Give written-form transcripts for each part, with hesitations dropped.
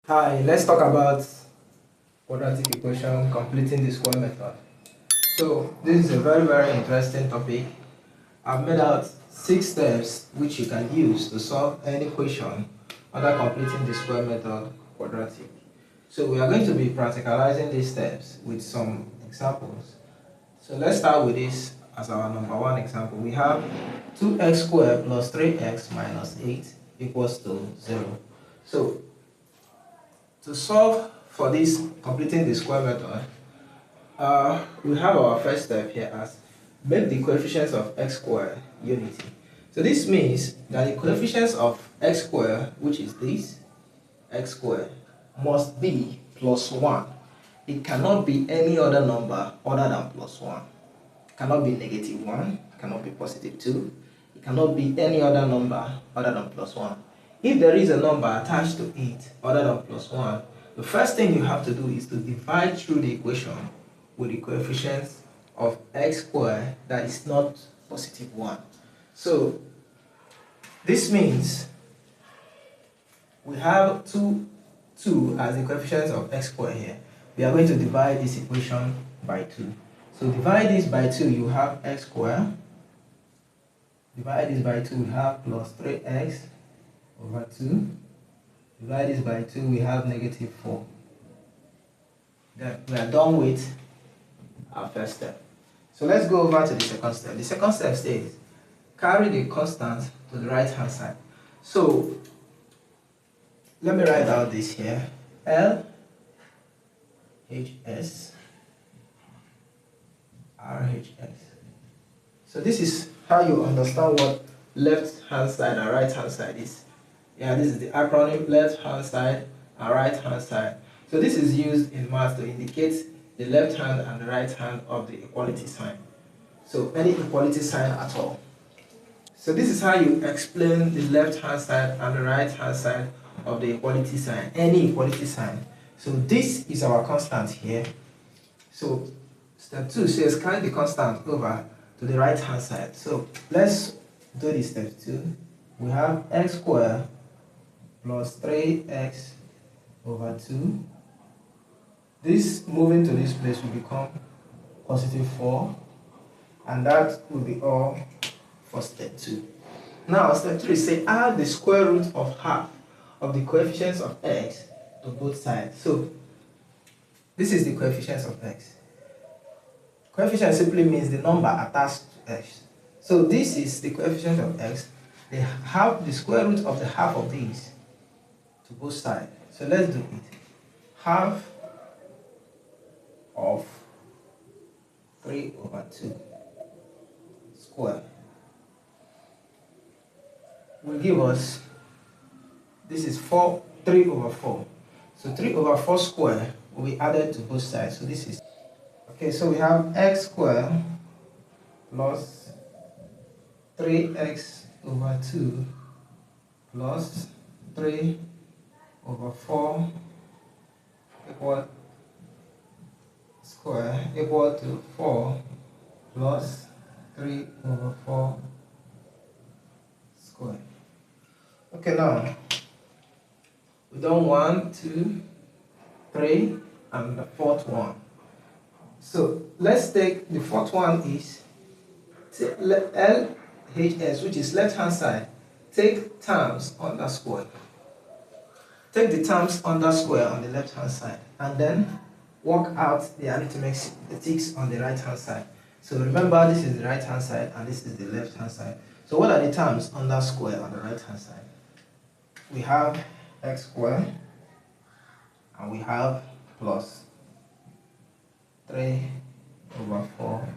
Hi, let's talk about quadratic equation completing the square method. So this is a very interesting topic. I've made out 6 steps which you can use to solve any equation under completing the square method quadratic. So we are going to be practicalizing these steps with some examples. So let's start with this as our number 1 example. We have 2x squared plus 3x minus 8 equals to 0. So to solve for this completing the square method, we have our first step here as make the coefficients of x squared unity. So this means that the coefficients of x squared, which is this, x squared, must be plus 1. It cannot be any other number other than plus 1. It cannot be negative 1, it cannot be positive 2, it cannot be any other number other than plus 1. If there is a number attached to it other than plus 1, the first thing you have to do is to divide through the equation with the coefficients of x squared that is not positive 1. So this means we have 2 as the coefficients of x squared here. We are going to divide this equation by 2. So divide this by 2, you have x squared. Divide this by 2, we have plus 3x over 2. Divide this by 2, we have negative 4. Then we are done with our first step. So let's go over to the second step. The second step says carry the constant to the right hand side. So let me write out this here. LHS RHS. So this is how you understand what left hand side and right hand side is. Yeah, this is the acronym left hand side and right hand side. So this is used in math to indicate the left hand and the right hand of the equality sign. So any equality sign at all. So this is how you explain the left hand side and the right hand side of the equality sign, any equality sign. So this is our constant here. So step 2 says carry the constant over to the right hand side. So let's do this step 2. We have x squared plus 3x over 2. This moving to this place will become positive 4, and that will be all for step 2. Now step 3 say add the square root of half of the coefficients of x to both sides. So this is the coefficients of x. Coefficient simply means the number attached to x. So this is the coefficient of x. They have the square root of the half of these to both sides. So let's do it. Half of 3 over 2 square will give us, this is 3 over 4. So 3 over 4 square will be added to both sides. So this is, okay, so we have x squared plus 3x over 2 plus 3 over 4 equal square equal to 4 plus 3 over 4 square. Okay, now we done 1, 2, 3, and the fourth one. So let's take the fourth one is LHS, which is left hand side. Take terms under square. Take the terms under square on the left hand side and then work out the arithmetics on the right hand side. So remember, this is the right hand side and this is the left hand side. So what are the terms under square on the right hand side? We have x squared and we have plus 3 over 4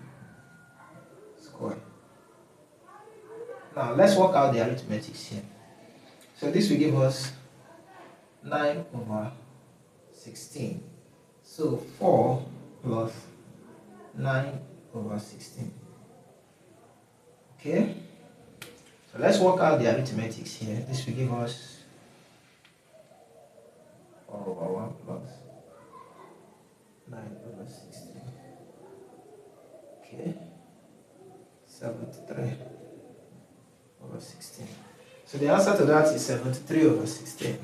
square. Now let's work out the arithmetics here. So this will give us 9 over 16. So 4 plus 9 over 16. Okay? So let's work out the arithmetics here. This will give us 4 over 1 plus 9 over 16. Okay? 73 over 16. So the answer to that is 73 over 16.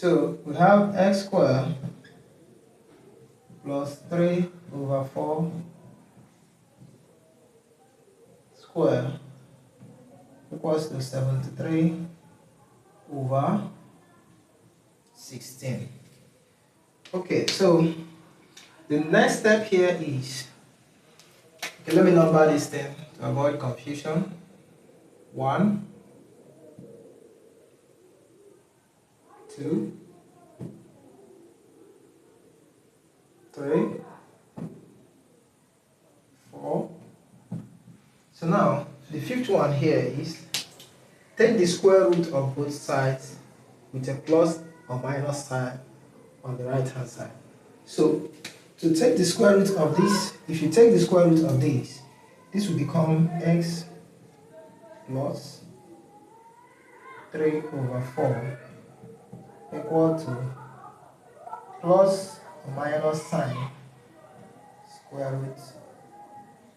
So we have x squared plus 3 over 4 square equals to 73 over 16. Okay, so the next step here is, okay, let me number this thing to avoid confusion. 1, 2, 3, 4. So now the fifth one here is take the square root of both sides with a plus or minus sign on the right hand side. So to take the square root of this, if you take the square root of this will become x plus 3 over 4 equal to plus or minus sign square root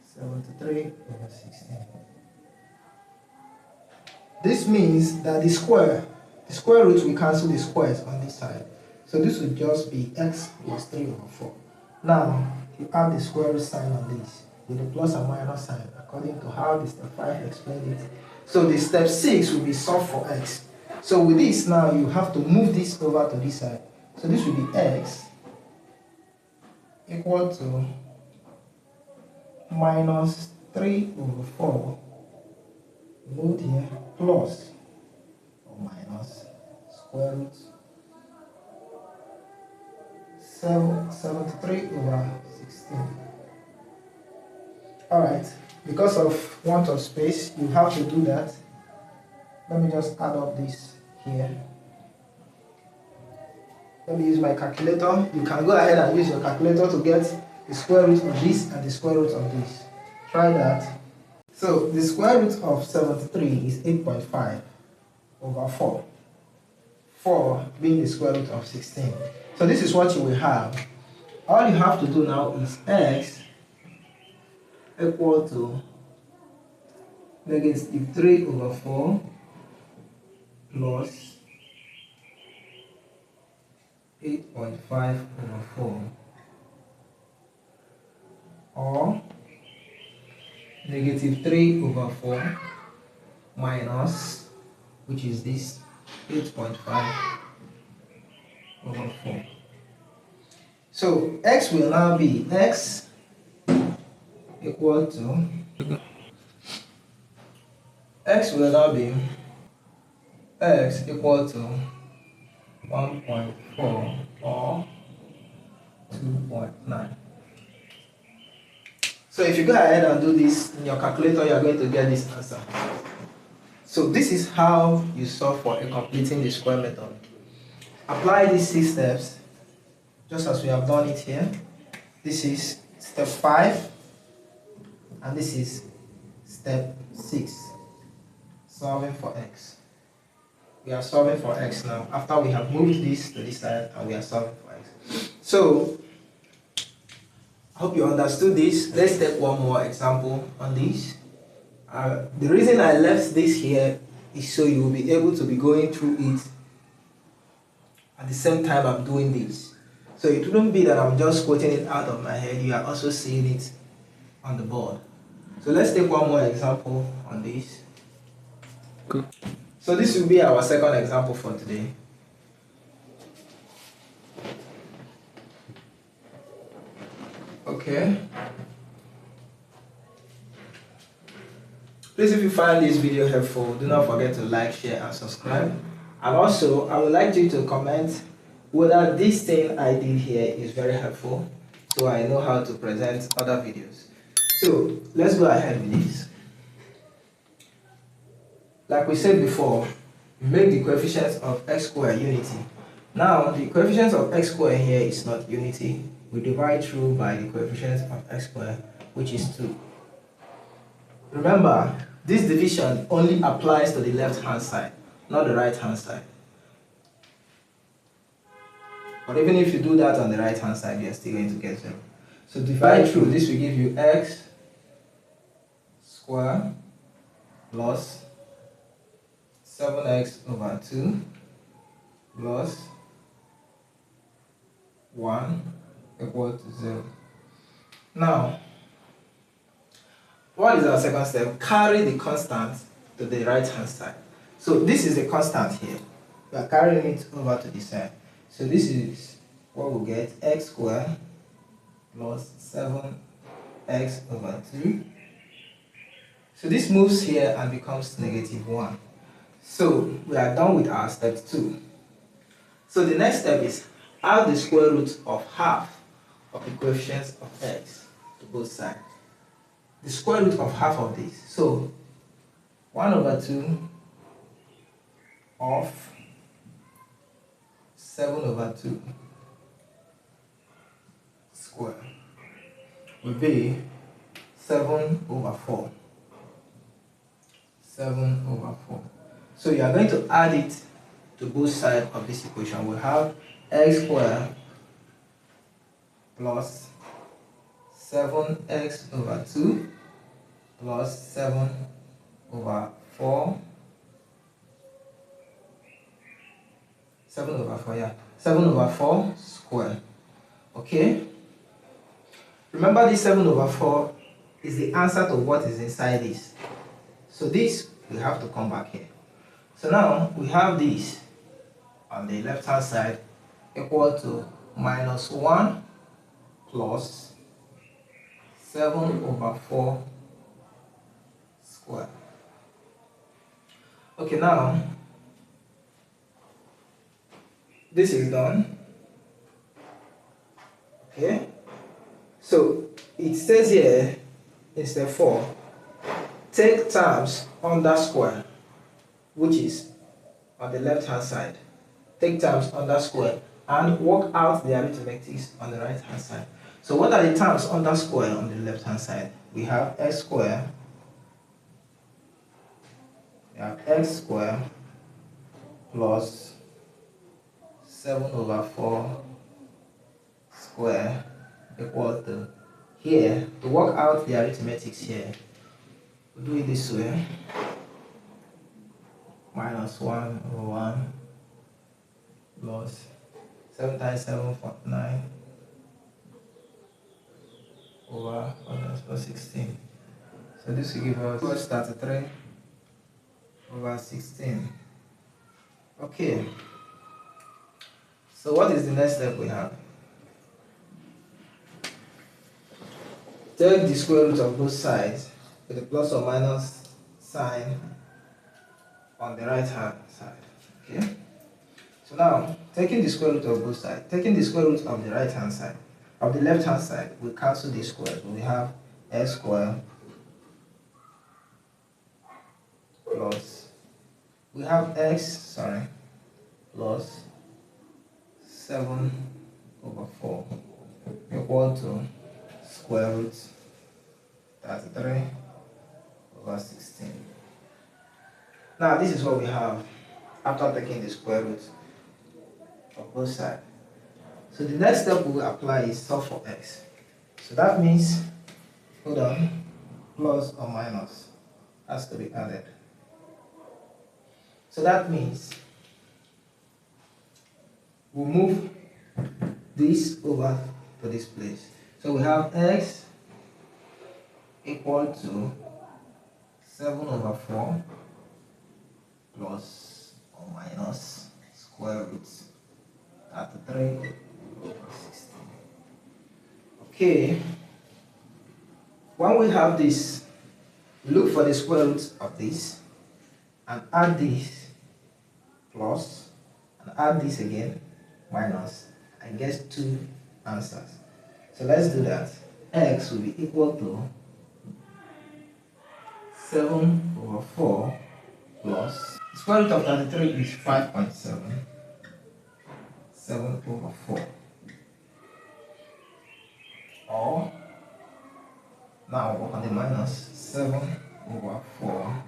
73 over 16. This means that the square root will cancel the squares on this side. So this will just be x plus 3 over 4. Now, you add the square root sign on this with the plus and minus sign according to how the step 5 explained it. So the step 6 will be solved for x. So with this now, you have to move this over to this side. So this will be x equal to minus 3 over 4 moved here plus or minus square root 73 over 16. Alright, because of want of space, you have to do that. Let me just add up this here. Let me use my calculator. You can go ahead and use your calculator to get the square root of this and the square root of this. Try that. So the square root of 73 is 8.5 over 4. 4 being the square root of 16. So this is what you will have. All you have to do now is x equal to negative 3 over 4 plus 8.5 over 4, or negative 3 over 4 minus, which is this 8.5 over 4. So x will now be x equal to x will now be x equal to 1.4 or 2.9. So if you go ahead and do this in your calculator, you are going to get this answer. So this is how you solve for a completing the square method. Apply these 6 steps just as we have done it here. This is step 5 and this is step 6, solving for x. We are solving for x now after we have moved this to this side and we are solving for x. So I hope you understood this. Let's take one more example on this. The reason I left this here is so you will be able to be going through it at the same time I'm doing this. So it wouldn't be that I'm just quoting it out of my head, you are also seeing it on the board. So let's take one more example on this. Cool. So this will be our second example for today. Okay. Please, if you find this video helpful, do not forget to like, share and subscribe. And also, I would like you to comment whether this thing I did here is very helpful, so I know how to present other videos. So let's go ahead with this. Like we said before, we make the coefficients of x squared unity. Now, the coefficients of x squared here is not unity. We divide through by the coefficients of x squared, which is 2. Remember, this division only applies to the left hand side, not the right hand side. But even if you do that on the right hand side, you are still going to get 0. So divide through, this will give you x squared plus 7x over 2 plus 1 equal to 0. Now, what is our second step? Carry the constant to the right hand side. So this is the constant here. We are carrying it over to the side. So this is what we'll get, x squared plus 7x over 2. So this moves here and becomes negative 1. So we are done with our step 2. So the next step is add the square root of half of the coefficients of x to both sides. The square root of half of this. So 1 over 2 of 7 over 2 square will be 7 over 4. 7 over 4. So you are going to add it to both sides of this equation. We have x squared plus 7x over 2 plus 7 over 4. 7 over 4, yeah. 7 over 4 square. Okay? Remember, this 7 over 4 is the answer to what is inside this. So this, we have to come back here. So now, we have this on the left hand side equal to minus 1 plus 7 over 4 square. Okay, now, this is done. Okay? So, it says here, in step 4, take terms under square, which is on the left hand side. Take terms under square and work out the arithmetics on the right hand side. So what are the terms under square on the left hand side? We have x squared. We have x squared plus 7 over 4 square equal to, here, to work out the arithmetics here, we'll do it this way. Minus 1 over 1 plus 7 times 7 for 9 over 1 plus 16. So this will give us 33 over 16. Okay. So what is the next step we have? Take the square root of both sides with a plus or minus sign on the right hand side. Okay. So now, taking the square root of both sides, taking the square root of the right hand side, of the left hand side, we cancel the squares. We have x squared plus, we have x, plus 7 over 4 equal to square root 33 over 16. Now this is what we have after taking the square root of both sides. So the next step we will apply is solve for x. So that means, hold on, plus or minus has to be added. So that means we'll move this over to this place. So we have x equal to 7 over 4 plus or minus square root 33 over 16. Okay, when we have this, look for the square root of this and add this plus and add this again minus and get two answers. So let's do that. X will be equal to 7 over 4 plus the square root of 33 is 5.7. 7 over 4. Or, now work on the minus, 7 over 4.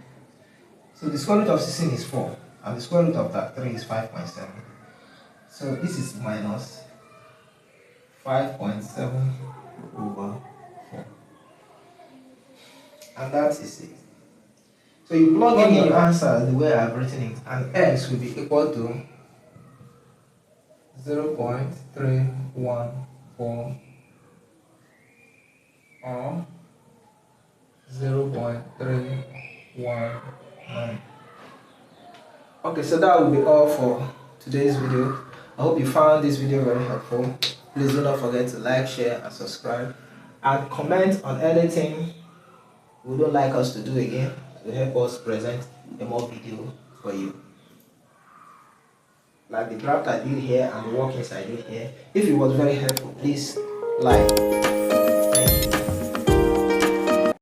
So the square root of 16 is 4, and the square root of 33 is 5.7. So this is minus 5.7 over 4. And that is it. So you plug in your answer the way I've written it, and x will be equal to 0.314 or 0.319. Okay, so that will be all for today's video. I hope you found this video very helpful. Please do not forget to like, share and subscribe, and comment on anything you don't like us to do again to help us present a more video for you. Like the draft I did here and the workings I did here. If it was very helpful, please like,